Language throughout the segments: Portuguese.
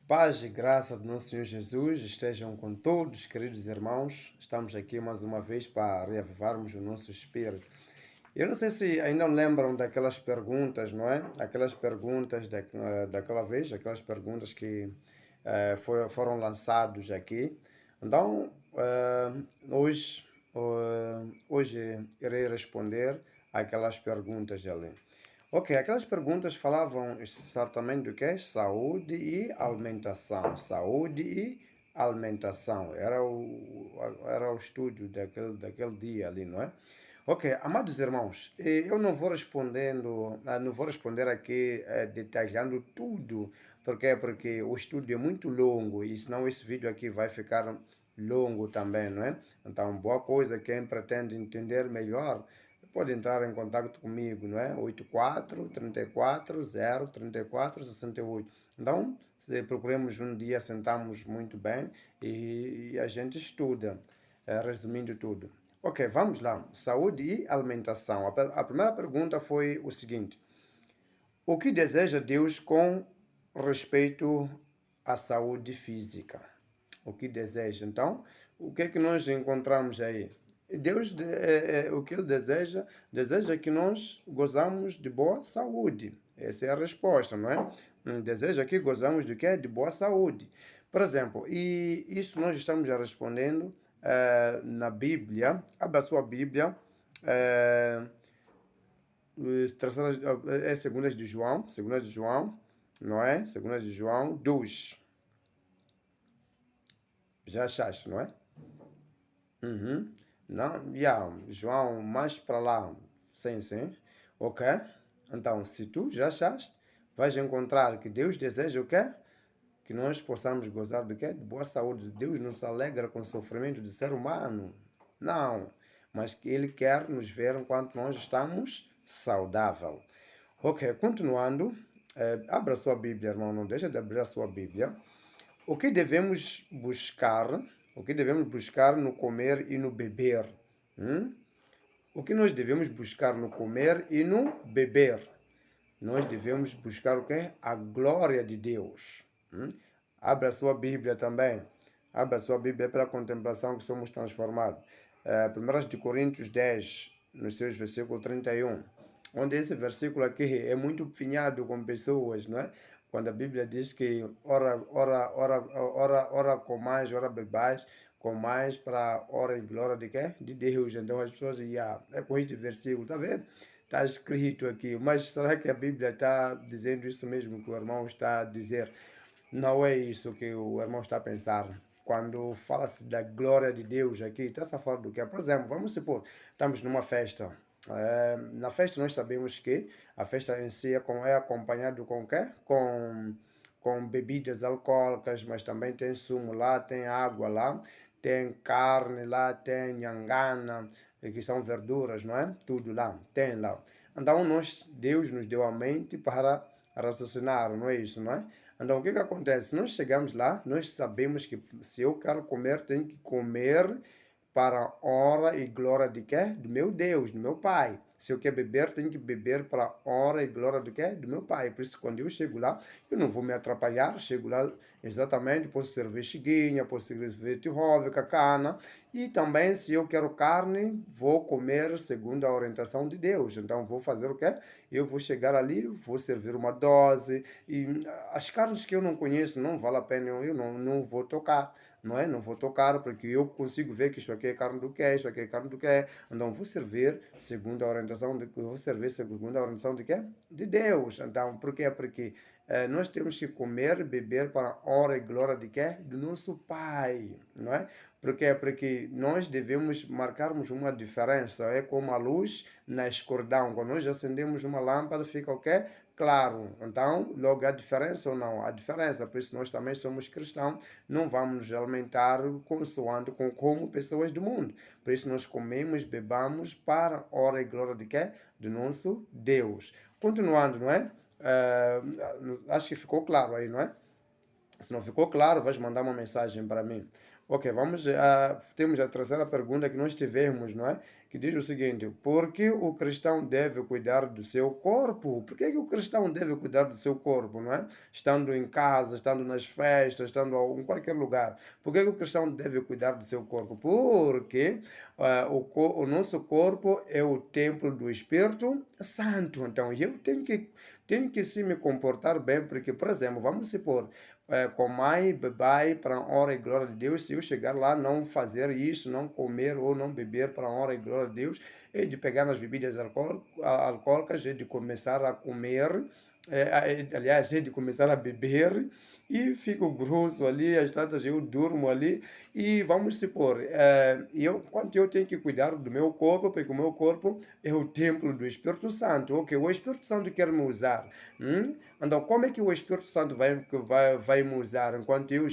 Paz e graça do nosso Senhor Jesus estejam com todos, queridos irmãos. Estamos aqui mais uma vez para reavivarmos o nosso espírito. Eu não sei se ainda lembram daquelas perguntas, não é? Aquelas perguntas daquela vez, aquelas perguntas que foram lançadas aqui. Então, hoje irei responder aquelas perguntas ali. Ok, aquelas perguntas falavam certamente do que é saúde e alimentação. Saúde e alimentação. Era o estudo daquele dia ali, não é? Ok, amados irmãos, eu não vou responder aqui detalhando tudo. Por quê? Porque o estudo é muito longo e senão esse vídeo aqui vai ficar longo também, não é? Então, boa coisa, quem pretende entender melhor pode entrar em contato comigo, não é? 84 34 0 34 68. Então, se procuremos um dia, sentamos muito bem e a gente estuda, resumindo tudo. Ok, vamos lá. Saúde e alimentação. A primeira pergunta foi o seguinte: o que deseja Deus com respeito à saúde física? O que deseja? Então, o que é que nós encontramos aí? Deus, o que Ele deseja que nós gozamos de boa saúde. Essa é a resposta, não é? Deseja que gozamos de quê? De boa saúde. Por exemplo, e isso nós estamos já respondendo na Bíblia. Abra a sua Bíblia. eh, segundas de João, não é? Segundas de João 2. Já achaste, não é? Uhum. Não, João, mais para lá. Sim, sim. Ok? Então, se tu já achaste, vais encontrar que Deus deseja o quê? Que nós possamos gozar do quê? De boa saúde. Deus não se alegra com o sofrimento do ser humano. Não. Mas que Ele quer nos ver enquanto nós estamos saudável. Ok, continuando. Abra a sua Bíblia, irmão. Não deixa de abrir a sua Bíblia. O que devemos buscar? O que devemos buscar no comer e no beber? Hum? O que nós devemos buscar no comer e no beber? Nós devemos buscar o quê? A glória de Deus. Abra a sua Bíblia também. Abra a sua Bíblia pela contemplação que somos transformados. 1 de Coríntios 10, nos seus versículos 31. Onde esse versículo aqui é muito finhado com pessoas, não é? Quando a Bíblia diz que ora comais, ora bebais, comais para a hora e glória de quê? De Deus. Então as pessoas, é com este versículo, tá vendo? Está escrito aqui, mas será que a Bíblia está dizendo isso mesmo que o irmão está a dizer? Não é isso que o irmão está a pensar. Quando fala-se da glória de Deus aqui, está-se a falar do que? Por exemplo, vamos supor, estamos numa festa. Na festa nós sabemos que a festa em si é acompanhado com o quê? Com bebidas alcoólicas, mas também tem sumo lá, tem água lá, tem carne lá, tem nhangana, que são verduras, não é? Tudo lá, tem lá. Então Deus nos deu a mente para raciocinar, não é isso, não é? Então, o que que acontece? Nós chegamos lá, nós sabemos que se eu quero comer, tenho que comer para a honra e glória de quê? Do meu Deus, do meu Pai. Se eu quero beber, tenho que beber para a honra e glória do quê? Do meu Pai. Por isso, quando eu chego lá, eu não vou me atrapalhar. Chego lá exatamente, posso servir chiguinha, posso servir tirróvica, cana. E também, se eu quero carne, vou comer segundo a orientação de Deus. Então, vou fazer o quê? Eu vou chegar ali, vou servir uma dose. E as carnes que eu não conheço, não vale a pena, eu não vou tocar, não é? Não vou tocar porque eu consigo ver que isso aqui é carne do que, isso aqui é carne do que. Então vou servir segundo a orientação de quê? De Deus. Então, por quê? Porque nós temos que comer e beber para a honra e glória de quê? Do nosso Pai, não é? Por quê? Porque nós devemos marcarmos uma diferença, é como a luz na escuridão. Quando nós acendemos uma lâmpada, fica o quê? Claro. Então, logo a diferença ou não? A diferença, por isso nós também somos cristãos, não vamos nos alimentar consoante como pessoas do mundo. Por isso nós comemos, bebamos para a honra e glória de quê? Do nosso Deus. Continuando, não é? Acho que ficou claro aí, não é? Se não ficou claro, vais mandar uma mensagem para mim. Ok, temos a terceira pergunta que nós tivemos, não é? Que diz o seguinte: por que o cristão deve cuidar do seu corpo? Por que o cristão deve cuidar do seu corpo, não é? Estando em casa, estando nas festas, estando em qualquer lugar. Por que o cristão deve cuidar do seu corpo? Porque o nosso corpo é o templo do Espírito Santo. Então, eu tenho que sim me comportar bem, porque, por exemplo, vamos supor, comai, bebai para a honra e glória de Deus. Se eu chegar lá, não fazer isso, não comer ou não beber para a honra e glória de Deus, é de pegar nas bebidas alcoólicas, é de começar a comer, aliás, é de começar a beber e fico grosso ali, às tantas eu durmo ali e vamos supor, quanto eu tenho que cuidar do meu corpo, porque o meu corpo é o templo do Espírito Santo, ok? O Espírito Santo quer me usar. Então, como é que o Espírito Santo vai me usar enquanto eu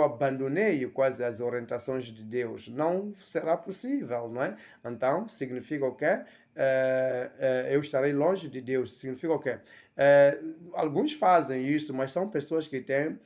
abandonei quase as orientações de Deus? Não será possível, não é? Então, significa o quê? Eu estarei longe de Deus. Significa o quê? Alguns fazem isso, mas são pessoas que têm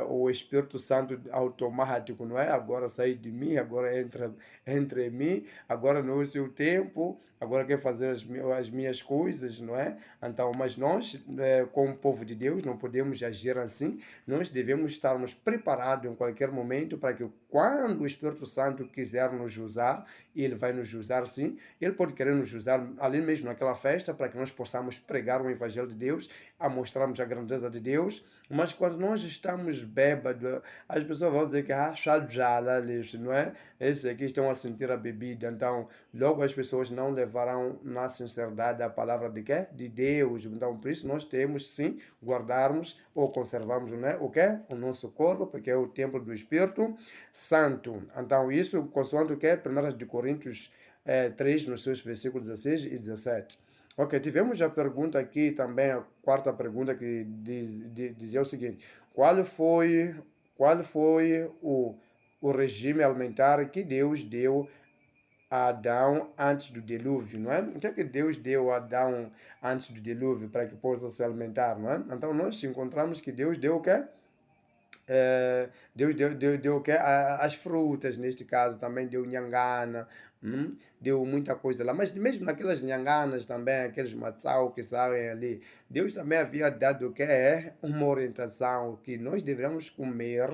o Espírito Santo automático, não é? Agora sai de mim, agora entra entre mim, agora não é o seu tempo, agora quer fazer as minhas coisas, não é? Então, mas nós, como povo de Deus, não podemos agir assim. Nós devemos estarmos preparados em qualquer momento para que quando o Espírito Santo quiser nos usar, ele vai nos usar sim. Ele pode querer nos usar ali mesmo naquela festa para que nós possamos pregar o Evangelho de Deus, a mostrarmos a grandeza de Deus. Mas quando nós estamos bêbados, as pessoas vão dizer que chajala, não é? Esses aqui estão a sentir a bebida. Então, logo as pessoas não levarão na sinceridade a palavra de quê? De Deus. Então, por isso nós temos sim guardarmos ou conservarmos, né? O quê? O nosso corpo, porque é o templo do Espírito Santo. Então, isso consoante o quê? 1 de Coríntios 3, nos seus versículos 16 e 17. Ok, tivemos a pergunta aqui também, a quarta pergunta que dizia o seguinte: qual foi o regime alimentar que Deus deu a Adão antes do dilúvio, não é? O que é que Deus deu a Adão antes do dilúvio para que possa se alimentar, não é? Então nós encontramos que Deus deu o quê? Deu o quê? As frutas, neste caso, também deu nhangana, deu muita coisa lá. Mas mesmo naquelas nhanganas também, aqueles matzau que saem ali, Deus também havia dado o que é uma orientação que nós devemos comer.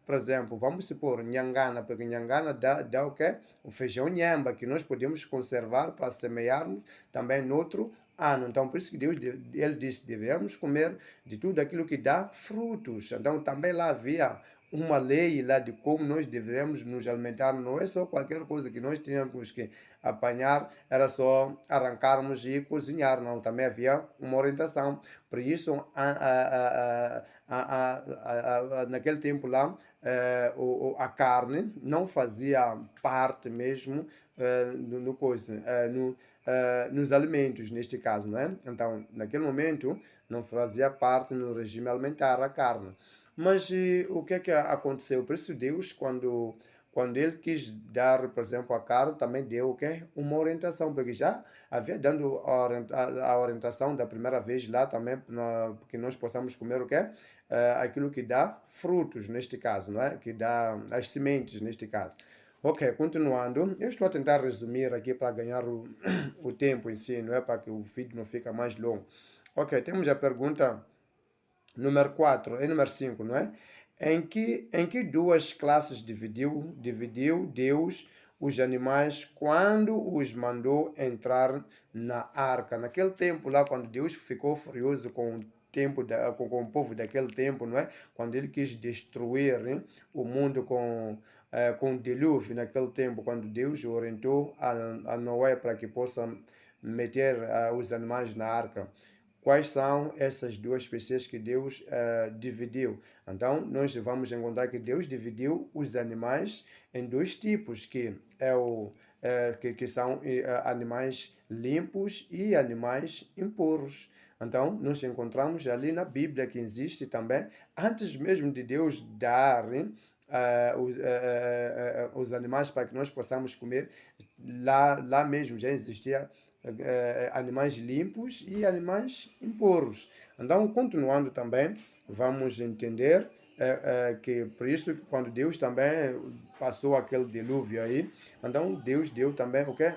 Por exemplo, vamos supor, nhangana, porque nhangana dá o quê? O feijão nhamba, que nós podemos conservar para semearmos também no outro ano. Então, por isso que ele disse, devemos comer de tudo aquilo que dá frutos. Então, também lá havia uma lei lá de como nós devemos nos alimentar. Não é só qualquer coisa que nós tínhamos que apanhar, era só arrancarmos e cozinhar. Não, também havia uma orientação. Por isso, naquele tempo lá, a carne não fazia parte mesmo nos alimentos, neste caso, não é? Então, naquele momento, não fazia parte no regime alimentar a carne. Mas o que é que aconteceu? Por isso Deus, quando ele quis dar, por exemplo, a carne, também deu o quê? Uma orientação, porque já havia dando a orientação da primeira vez lá também, que nós possamos comer o quê? Aquilo que dá frutos, neste caso, não é? Que dá as sementes, neste caso. Ok, continuando, eu estou a tentar resumir aqui para ganhar o tempo em si, não é? Para que o vídeo não fique mais longo. Ok, temos a pergunta número 4 e número 5, não é? Em que duas classes dividiu Deus os animais quando os mandou entrar na arca? Naquele tempo lá, quando Deus ficou furioso com com o povo daquele tempo, não é? Quando ele quis destruir, né, o mundo com o dilúvio naquele tempo, quando Deus orientou a Noé para que possa meter os animais na arca. Quais são essas duas espécies que Deus dividiu? Então, nós vamos encontrar que Deus dividiu os animais em dois tipos, que são animais limpos e animais impuros. Então, nós encontramos ali na Bíblia que existe também, antes mesmo de Deus dar os animais para que nós possamos comer, lá mesmo já existia animais limpos e animais impuros. Então, continuando também, vamos entender que por isso que quando Deus também passou aquele dilúvio aí, então Deus deu também o quê?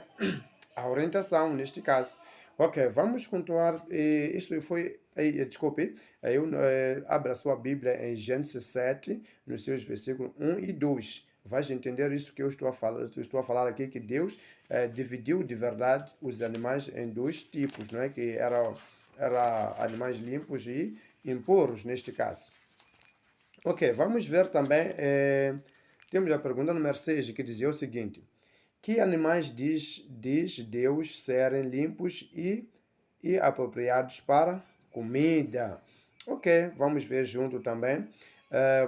A orientação neste caso. Ok, vamos continuar. Isso foi, desculpe, abra sua Bíblia em Gênesis 7, nos seus versículos 1 e 2. Vais entender isso que eu estou a falar aqui, que Deus dividiu de verdade os animais em dois tipos, não é? Que era animais limpos e impuros, neste caso. Ok, vamos ver também, temos a pergunta número 6, que dizia o seguinte: que animais diz Deus serem limpos e apropriados para comida? Ok, vamos ver junto também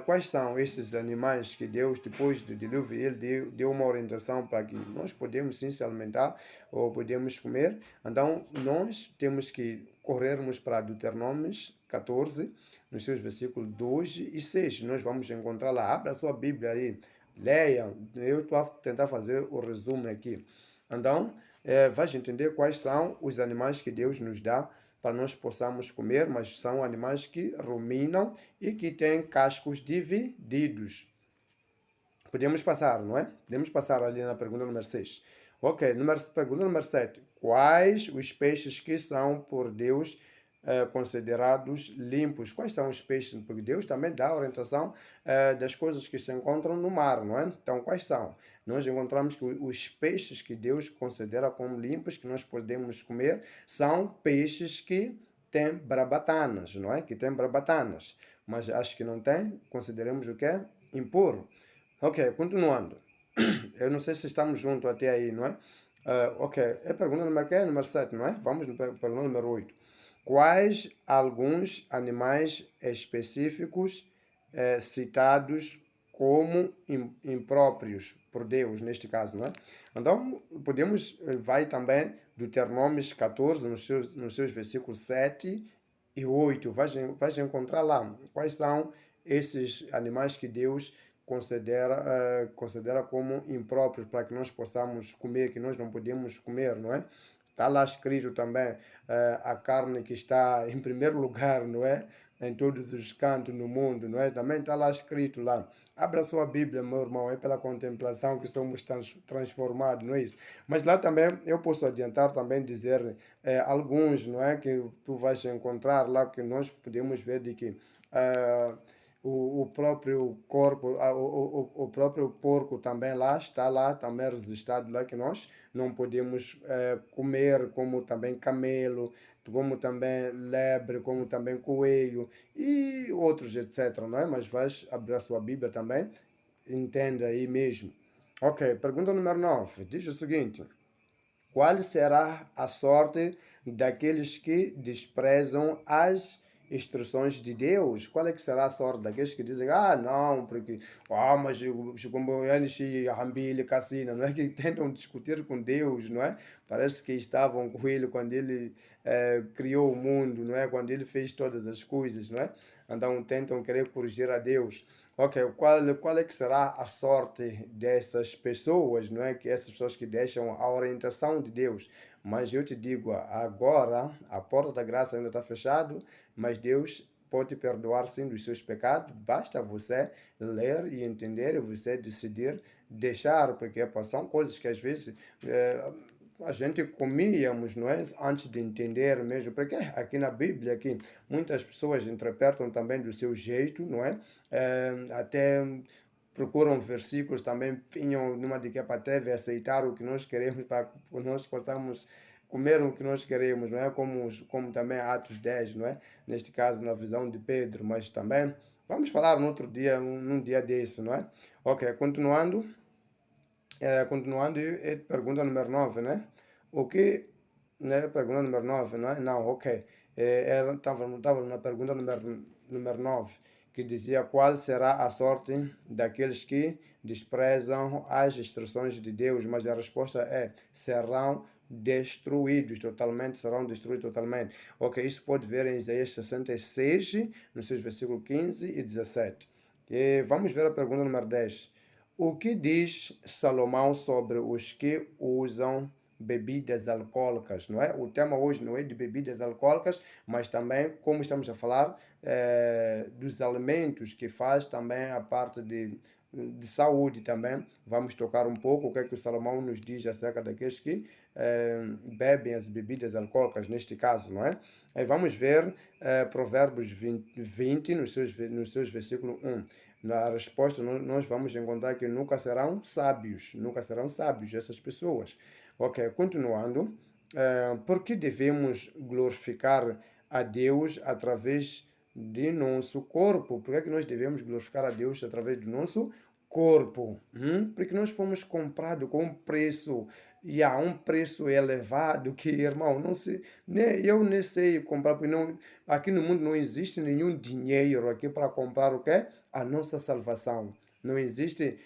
quais são esses animais que Deus, depois do dilúvio, ele deu uma orientação para que nós podemos sim se alimentar ou podemos comer. Então, nós temos que corrermos para Deuteronômios 14, nos seus versículos 2 e 6. Nós vamos encontrar lá. Abra a sua Bíblia aí. Leia, eu estou a tentar fazer o resumo aqui. Então, vais entender quais são os animais que Deus nos dá para nós possamos comer, mas são animais que ruminam e que têm cascos divididos. Podemos passar, não é? Podemos passar ali na pergunta número 6. Ok, pergunta número 7. Quais os peixes que são por Deus considerados limpos? Quais são os peixes? Porque Deus também dá a orientação das coisas que se encontram no mar, não é? Então, quais são? Nós encontramos que os peixes que Deus considera como limpos, que nós podemos comer, são peixes que têm barbatanas, não é? Que têm barbatanas. Mas acho que não tem, consideremos o que é impuro. Ok, continuando. Eu não sei se estamos juntos até aí, não é? Ok, é pergunta número quê? Número 7, não é? Vamos para pergunta número 8. Quais alguns animais específicos citados como impróprios por Deus, neste caso, não é? Então, vai também Deuteronômio 14, nos seus versículos 7 e 8. Vais encontrar lá quais são esses animais que Deus considera como impróprios para que nós possamos comer, que nós não podemos comer, não é? Está lá escrito também a carne que está em primeiro lugar, não é? Em todos os cantos no mundo, não é? Também está lá escrito lá. Abra sua Bíblia, meu irmão, é pela contemplação que somos transformados, não é isso? Mas lá também eu posso adiantar também dizer alguns, não é? Que tu vais encontrar lá que nós podemos ver de que o próprio corpo, o próprio porco também lá está lá, também registrado lá que nós não podemos comer, como também camelo, como também lebre, como também coelho e outros, etc. Não é? Mas vais abrir a sua Bíblia também, entenda aí mesmo. Ok, pergunta número 9. Diz o seguinte: qual será a sorte daqueles que desprezam as instruções de Deus? Qual é que será a sorte daqueles que dizem, não, porque, mas como eles cassina, não é? Que tentam discutir com Deus, não é? Parece que estavam com ele quando ele criou o mundo, não é? Quando ele fez todas as coisas, não é? Então tentam querer corrigir a Deus. Ok, qual é que será a sorte dessas pessoas, não é? Que essas pessoas que deixam a orientação de Deus. Mas eu te digo, agora a porta da graça ainda está fechada, mas Deus pode perdoar sim dos seus pecados. Basta você ler e entender e você decidir deixar, porque são coisas que às vezes a gente comíamos, não é? Antes de entender mesmo, porque aqui na Bíblia, aqui, muitas pessoas interpretam também do seu jeito, não é? Até procuram versículos também, vinham numa de que até aceitar o que nós queremos para que nós possamos comer o que nós queremos, não é? Como também Atos 10, não é? Neste caso, na visão de Pedro, mas também vamos falar no outro dia, num dia desse, não é? Ok, continuando. Continuando, pergunta número 9, né? O que, né? Pergunta número 9, não é? Não, ok. Estava na pergunta número 9, que dizia qual será a sorte daqueles que desprezam as instruções de Deus, mas a resposta é, serão destruídos totalmente. Ok, isso pode ver em Isaías 66, nos seus versículos 15 e 17. E vamos ver a pergunta número 10. O que diz Salomão sobre os que usam bebidas alcoólicas, não é? O tema hoje não é de bebidas alcoólicas, mas também, como estamos a falar, dos alimentos que faz também a parte de saúde também. Vamos tocar um pouco o que é que o Salomão nos diz acerca daqueles que bebem as bebidas alcoólicas, neste caso, não é? Aí vamos ver Provérbios 20 nos seus versículos 1. Na resposta, nós vamos encontrar que nunca serão sábios essas pessoas. Ok, continuando. Por que devemos glorificar a Deus através de nosso corpo? Por que é que nós devemos glorificar a Deus através do nosso corpo? Porque nós fomos comprados com um preço, e há um preço elevado que, irmão, não sei, eu nem sei comprar, porque não, aqui no mundo não existe nenhum dinheiro aqui para comprar o quê? A nossa salvação. Não existe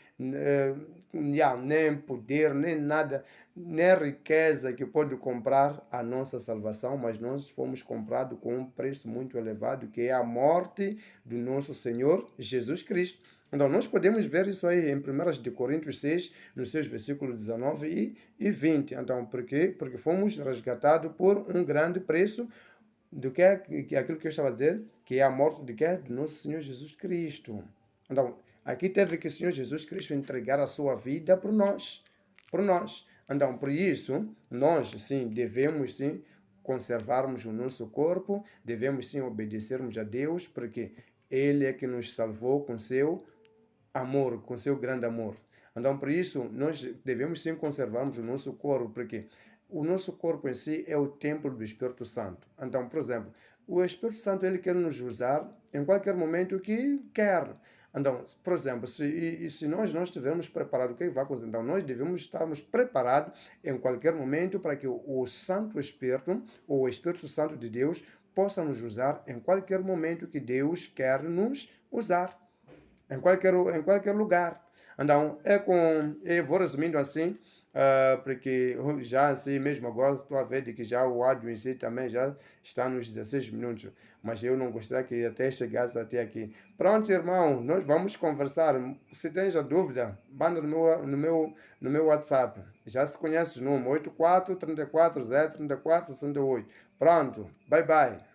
nem poder, nem nada, nem riqueza que pode comprar a nossa salvação, mas nós fomos comprados com um preço muito elevado, que é a morte do nosso Senhor Jesus Cristo. Então, nós podemos ver isso aí em 1 Coríntios 6, nos seus versículos 19 e 20. Então, por quê? Porque fomos resgatados por um grande preço do que aquilo que eu estava a dizer, que é a morte de quê? Do nosso Senhor Jesus Cristo. Então, aqui teve que o Senhor Jesus Cristo entregar a sua vida por nós. Por nós. Então, por isso, nós, sim, devemos, sim, conservarmos o nosso corpo, devemos, sim, obedecermos a Deus, porque Ele é que nos salvou com seu amor, com seu grande amor. Então, por isso, nós devemos, sim, conservarmos o nosso corpo, porque o nosso corpo em si é o templo do Espírito Santo. Então, por exemplo, o Espírito Santo ele quer nos usar em qualquer momento que quer. Então, por exemplo, se nós não estivermos preparados, o que vai acontecer? Então, nós devemos estarmos preparados em qualquer momento para que o Santo Espírito, ou o Espírito Santo de Deus, possa nos usar em qualquer momento que Deus quer nos usar, em qualquer lugar. Então, eu vou resumindo assim, porque já assim mesmo agora estou a ver de que já o áudio em si também já está nos 16 minutos, mas eu não gostaria que até chegasse até aqui. Pronto, irmão, nós vamos conversar. Se tens a dúvida, manda no meu WhatsApp. Já se conhece o número 84 34 0 34 68. Pronto, bye bye.